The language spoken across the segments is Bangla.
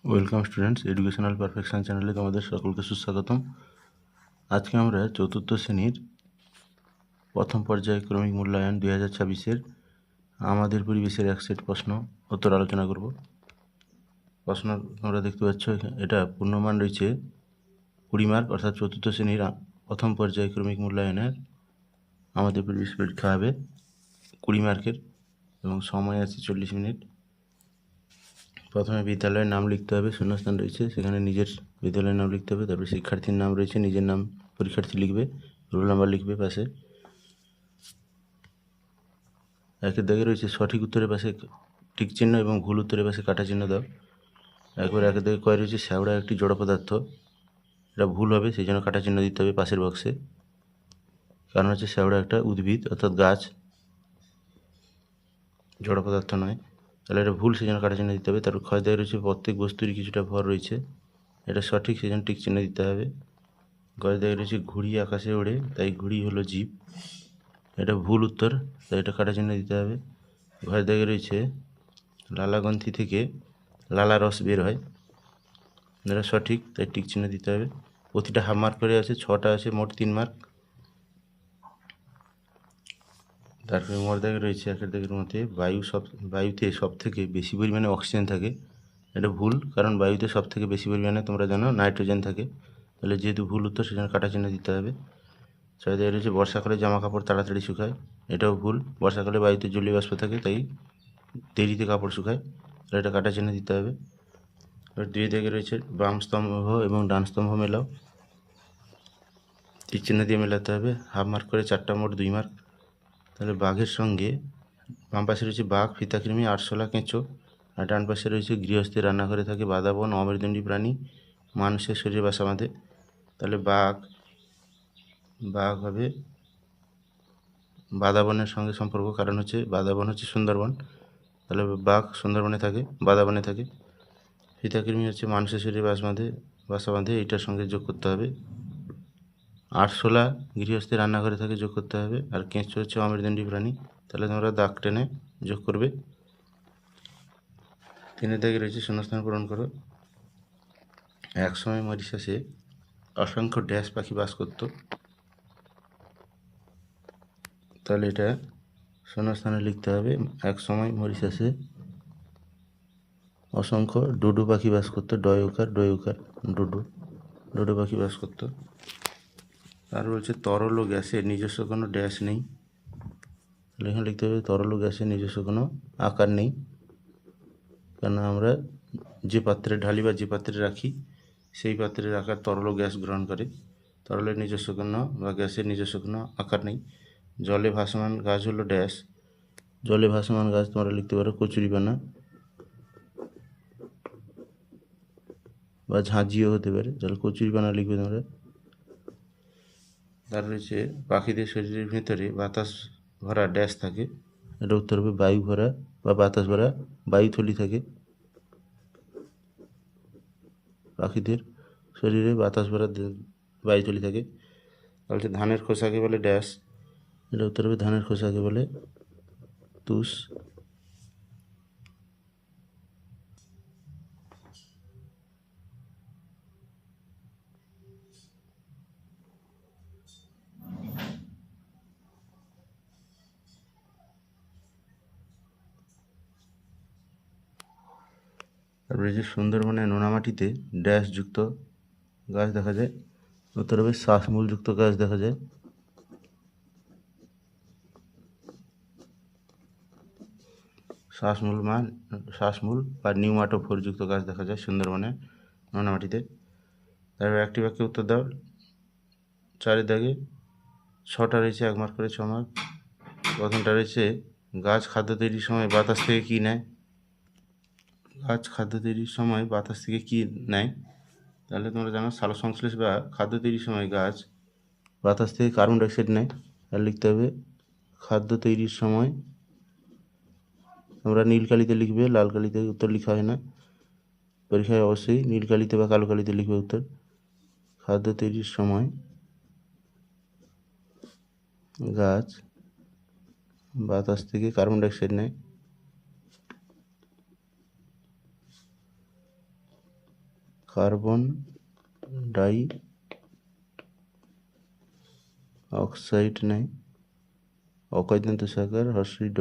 ওয়েলকাম স্টুডেন্টস, এডুকেশনাল পারফেকশন চ্যানেলে তোমাদের সকলকে সুস্বাগতম। আজকে আমরা চতুর্থ শ্রেণীর প্রথম পর্যায়ক্রমিক মূল্যায়ন 2026-এর আমাদের পরিবেশের এক সেট প্রশ্ন উত্তর আলোচনা করব। প্রশ্ন তোমরা দেখতে পাচ্ছ, এটা পূর্ণমান রয়েছে 20 মার্ক, অর্থাৎ চতুর্থ শ্রেণীর প্রথম পর্যায়ক্রমিক মূল্যায়নের আমাদের পরিবেশ পরীক্ষা হবে 20 মার্কের এবং সময় আছে 40 মিনিট। প্রথমে বিদ্যালয়ের নাম লিখতে হবে, শূন্যস্থান রয়েছে সেখানে নিজের বিদ্যালয়ের নাম লিখতে হবে। তারপরে শিক্ষার্থীর নাম রয়েছে, নিজের নাম পরীক্ষার্থী লিখবে, রোল নাম্বার লিখবে পাশে। একের দাগে রয়েছে সঠিক উত্তরের পাশে টিক চিহ্ন এবং ভুল উত্তরের পাশে কাটা চিহ্ন দাও। একবার একের দাগে কয় রয়েছে শ্যাওড়া একটি জড় পদার্থ, এটা ভুল হবে, সেই জন্য কাটা চিহ্ন দিতে হবে পাশের বক্সে, কারণ হচ্ছে শ্যাওড়া একটা উদ্ভিদ অর্থাৎ গাছ, জড় পদার্থ নয়, তাহলে এটা ভুল, সেই জন্য কাটা চিহ্ন দিতে হবে। তারপর ক্ষয় দাগে রয়েছে প্রত্যেক বস্তুরই কিছুটা ভর রয়েছে, এটা সঠিক, সেই জন্য টিক চিহ্ন দিতে হবে। গয় দাগে রয়েছে ঘুড়ি আকাশে ওড়ে, তাই ঘুড়ি হলো জীব, এটা ভুল উত্তর, তাই এটা কাটা চিহ্ন দিতে হবে। ঘয় দাগে রয়েছে লালাগ্রন্থি থেকে লালা রস বের হয়, এটা সঠিক, তাই টিক চিহ্ন দিতে হবে। প্রতিটা হাফ মার্ক করে আছে, 6টা আছে, মোট 3 মার্ক। তারপরে মোট দাগে রয়েছে একের দাগের মধ্যে বায়ুতে সব থেকে বেশি পরিমাণে অক্সিজেন থাকে, এটা ভুল, কারণ বায়ুতে সব থেকে বেশি পরিমাণে তোমরা জানো নাইট্রোজেন থাকে, তাহলে যেহেতু ভুল উত্তর সেজন্য কাটা চিহ্ন দিতে হবে। 6 দাগে রয়েছে বর্ষাকালে জামা কাপড় তাড়াতাড়ি শুকায়, এটাও ভুল, বর্ষাকালে বায়ুতে জলীয় বাষ্প থাকে তাই দেরিতে কাপড় শুকায়, তাহলে এটা কাটা চিহ্ন দিতে হবে। এবার 2 দাগে রয়েছে বাম স্তম্ভ এবং ডান স্তম্ভ মেলাও, টিক চিহ্ন দিয়ে মেলাতে হবে। হাফ মার্ক করে 4টা, মোট 2 মার্ক। তাহলে বাঘের সঙ্গে বাম পাশে রয়েছে বাঘ, ফিতাকৃমি, আরশোলা, কেঁচো, আর ডান পাশে রয়েছে গৃহস্থের রান্নাঘরে থাকে বাদাবন, অমেরুদণ্ডী প্রাণী, মানুষের শরীরে বাসা বাঁধে, তাহলে বাঘ হবে বাদাবনের সঙ্গে সম্পর্ক, কারণ হচ্ছে বাদাবন হচ্ছে সুন্দরবন, তাহলে বাঘ সুন্দরবনে থাকে, বাদাবনে থাকে। ফিতাকৃমি হচ্ছে মানুষের শরীরে বাসা বাঁধে, এইটার সঙ্গে যোগ করতে হবে। আরশোলা গৃহস্থের রান্নাঘরে থাকে, যোগ করতে হবে। আর কেঁচো হচ্ছে অমেরুদণ্ডী প্রাণী, তাহলে তোমরা দাগ টেনে যোগ করবে। 3 দাগে রয়েছে শূন্যস্থান পূরণ করো। এক সময় মরিশাসে অসংখ্য ড্যাশ পাখি বাস করত, তাহলে এটা শূন্যস্থানে লিখতে হবে। এক সময় মরিশাসে অসংখ্য ডুডু পাখি বাস করতো, ডয়ুকার ডুডু পাখি বাস করতো। আর বলছে তরল ও গ্যাসের নিজস্ব কোনো ড্যাশ নেই, তাহলে এখানে লিখতে হবে তরল ও গ্যাসের নিজস্ব কোনো আকার নেই, কেন আমরা যে পাত্রে ঢালি বা যে পাত্রে রাখি সেই পাত্রের আকার তরল ও গ্যাস গ্রহণ করে, তরলের নিজস্ব কোনো বা গ্যাসের নিজস্ব কোনো আকার নেই। জলে ভাসমান গাছ হলো ড্যাশ, জলে ভাসমান গাছ তোমরা লিখতে পারো কচুরিপানা বা ঝাঁঝিও হতে পারে, তাহলে কচুরিপানা লিখবে তোমরা। তার রয়েছে পাখিদের শরীরের ভেতরে বাতাস ভরা ড্যাশ থাকে, এটা উত্তর হবে বায়ু ভরা বা বাতাস ভরা বায়ুথলি থাকে। পাখিদের শরীরে বাতাস ভরা বায়ুথলি থাকে। তাহলে ধানের খোসাকে বলে ড্যাশ, এটা উত্তর হবে ধানের খোসাকে বলে তুষ। তারপরে যে সুন্দরবনে নোনামাটিতে ড্যাশ যুক্ত গাছ দেখা যায়, উত্তর হবে শ্বাসমূল যুক্ত গাছ দেখা যায়। শ্বাসমূল বা নিউমাটোফোর যুক্ত গাছ দেখা যায় সুন্দরবনে নোনামাটিতে। তারপর একটি বাক্যে উত্তর দাও। 4 দাগে 6টা রয়েছে, 1 মার্ক করে 6 মার্ক। প্রথমটা রয়েছে গাছ খাদ্য তৈরির সময় বাতাস থেকে কী নেয়, গাছ খাদ্য তৈরির সময় বাতাস থেকে কী নেয়, তাহলে তোমরা জানো সালোকসংশ্লেষ বা খাদ্য তৈরির সময় গাছ বাতাস থেকে কার্বন ডাইঅক্সাইড নেয়, আর লিখতে হবে খাদ্য তৈরির সময়, তোমরা নীল কালিতে লিখবে, লাল কালিতে উত্তর লেখা হয় না, পরীক্ষায় অবশ্যই নীল কালিতে বা কালো কালিতে লিখবে উত্তর। খাদ্য তৈরির সময় গাছ বাতাস থেকে কার্বন ডাইঅক্সাইড নেয়। কার্বন ডাই অক্সাইড নেই, অকৈদন্ত সাকার হর্ষিড।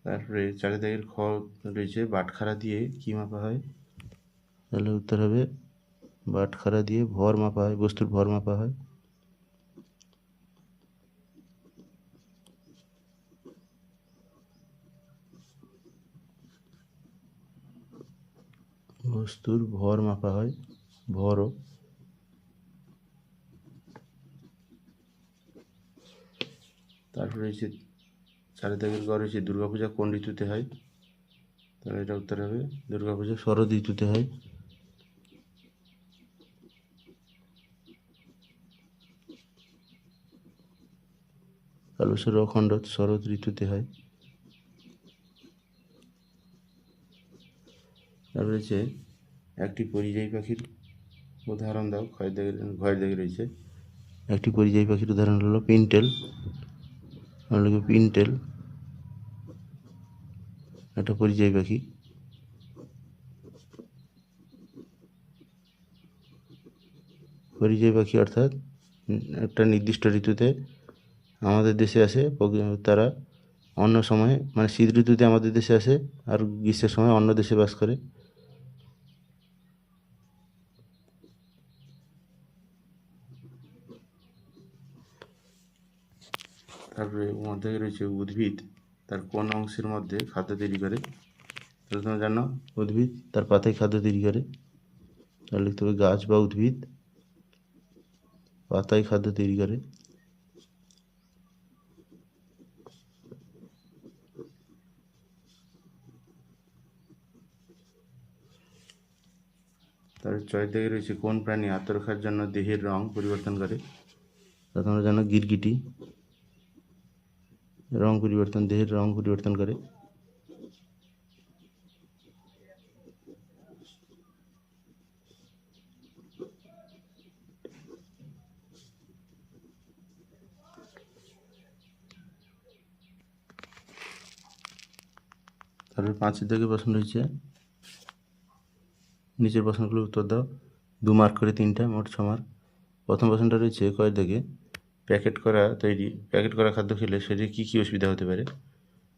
তারপরে চারিদিকের খ রয়েছে বাটখারা দিয়ে কি মাপা হয়, তাহলে উত্তর হবে বাটখারা দিয়ে ভর মাপা হয়, বস্তুর ভর মাপা হয়। বস্তুর ভর মাপা হয়, ভরও। তারপরে রয়েছে চারিদিকের ঘর রয়েছে দুর্গাপূজা কোন ঋতুতে হয়, তাহলে এটা উত্তর হবে দুর্গাপূজা শরৎ ঋতুতে হয়। কালুসের অখণ্ড শরৎ ঋতুতে হয়। তারপরে রয়েছে একটি পরিযায়ী পাখির উদাহরণ দাও, ঘয়ের দাগে রয়েছে। একটি পরিযায়ী পাখির উদাহরণ হলো পিনটেল। পিনটেল একটা পরিযায়ী পাখি। পরিযায়ী পাখি অর্থাৎ একটা নির্দিষ্ট ঋতুতে আমাদের দেশে আসে, তারা অন্য সময়ে মানে শীত ঋতুতে আমাদের দেশে আসে আর গ্রীষ্মের সময় অন্য দেশে বাস করে। তারপরে মধ্যে রয়েছে উদ্ভিদ তার কোন অংশের মধ্যে খাদ্য তৈরি করে, তাহলে তোমরা জানো উদ্ভিদ তার পাতায় খাদ্য তৈরি করে, তাহলে লিখতে হবে গাছ বা উদ্ভিদ পাতায় খাদ্য তৈরি করে। তারপরে ছয় দাগে রয়েছে কোন প্রাণী আত্মরক্ষার জন্য দেহের রং পরিবর্তন করে, তা তোমরা জানো গিরগিটি দেহের রং পরিবর্তন করে। তারপরে 5 দাগে প্রশ্ন রয়েছে, নিচের প্রশ্নগুলোর উত্তর দাও। 2 মার্ক করে 3টা, মোট 6 মার্ক। প্রথম প্রশ্নটা রয়েছে কয়ের দাগে প্যাকেট করা খাদ্য খেলে শরীরে কী কী অসুবিধা হতে পারে,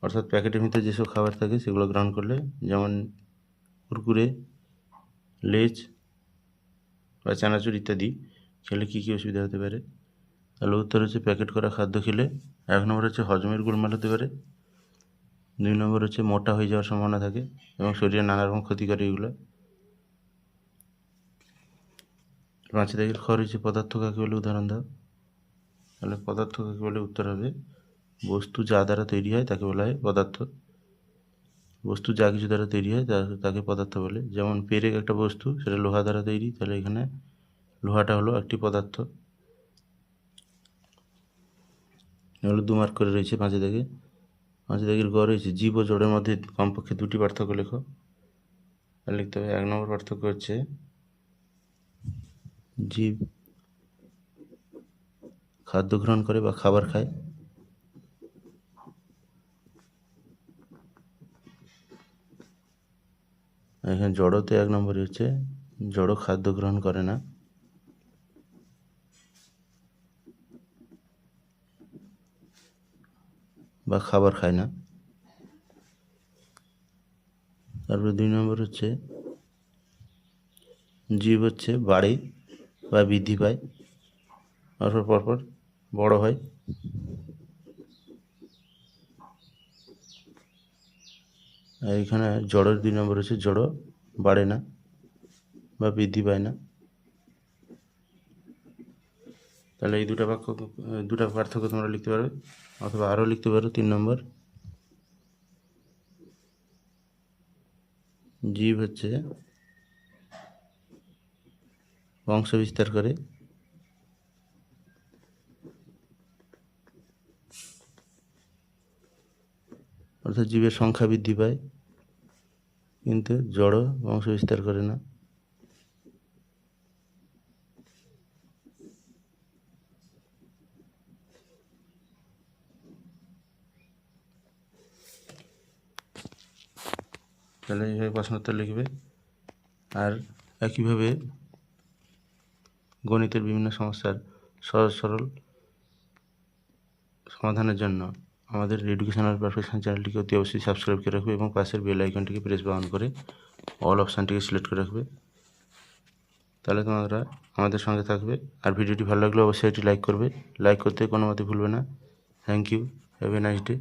অর্থাৎ প্যাকেটের ভিতরে যেসব খাবার থাকে সেগুলো গ্রহণ করলে, যেমন কুরকুরে, লেজ বা চানাচুর ইত্যাদি খেলে কী কী অসুবিধা হতে পারে, তাহলে উত্তর হচ্ছে প্যাকেট করা খাদ্য খেলে 1 নম্বর হচ্ছে হজমের গোলমাল হতে পারে, 2 নম্বর হচ্ছে মোটা হয়ে যাওয়ার সম্ভাবনা থাকে এবং শরীরে নানা রকম ক্ষতি করে এগুলো। 5 দাগের খ রয়েছে পদার্থ কাকে বলে উদাহরণ দাও, তাহলে পদার্থ কাকে বলে উত্তর হবে বস্তু যা দ্বারা তৈরি হয় তাকে বলা হয় পদার্থ। বস্তু যা কিছু দ্বারা তৈরি হয় তাকে পদার্থ বলে, যেমন পেরেক একটা বস্তু, সেটা লোহা দ্বারা তৈরি, তাহলে এখানে লোহাটা হলো একটি পদার্থ। এগুলো 2 মার্ক করে রয়েছে 5 দাগে। 5 দাগের গ রয়েছে জীব ও জড়ের মধ্যে কমপক্ষে 2টি পার্থক্য লেখো, আর লিখতে হবে 1 নম্বর পার্থক্য হচ্ছে জীব খাদ্য গ্রহণ করে বা খাবার খায়। এখানে জড়তে 1 নম্বরই হচ্ছে জড় খাদ্য গ্রহণ করে না। বা খাবার খায় না। তারপরে 2 নম্বর হচ্ছে জীব হচ্ছে বাড়ে বা বৃদ্ধি পায়, পরপর বড় হয়। আর এখানে জড়ের 2 নম্বর হচ্ছে জড় বাড়ে না বা বৃদ্ধি পায় না। তাহলে এই দুটা পার্থক্য তোমরা লিখতে পারবে, অথবা আরও লিখতে পারো 3 নম্বর। জীব হচ্ছে বংশ বিস্তার করে, অর্থাৎ জীবের সংখ্যা বৃদ্ধি পায়, কিন্তু জড় বংশ বিস্তার করে না। তাহলে এইভাবে প্রশ্ন উত্তর লিখবে। আর একইভাবে গণিতের বিভিন্ন সমস্যার সহজ সরল সমাধানের জন্য আমাদের এডুকেশনাল পারফেকশন চ্যানেলটিকে অতি অবশ্যই সাবস্ক্রাইব করে রাখবে এবং পাশের বেল আইকনটিকে প্রেস বা অন করে অল অপশানটিকে সিলেক্ট করে রাখবে। তাহলে তোমরা আমাদের সঙ্গে থাকবে। আর ভিডিওটি ভালো লাগলে অবশ্যই এটি লাইক করবে। লাইক করতে কোনো মতে ভুলবে না। Thank you, have a nice day.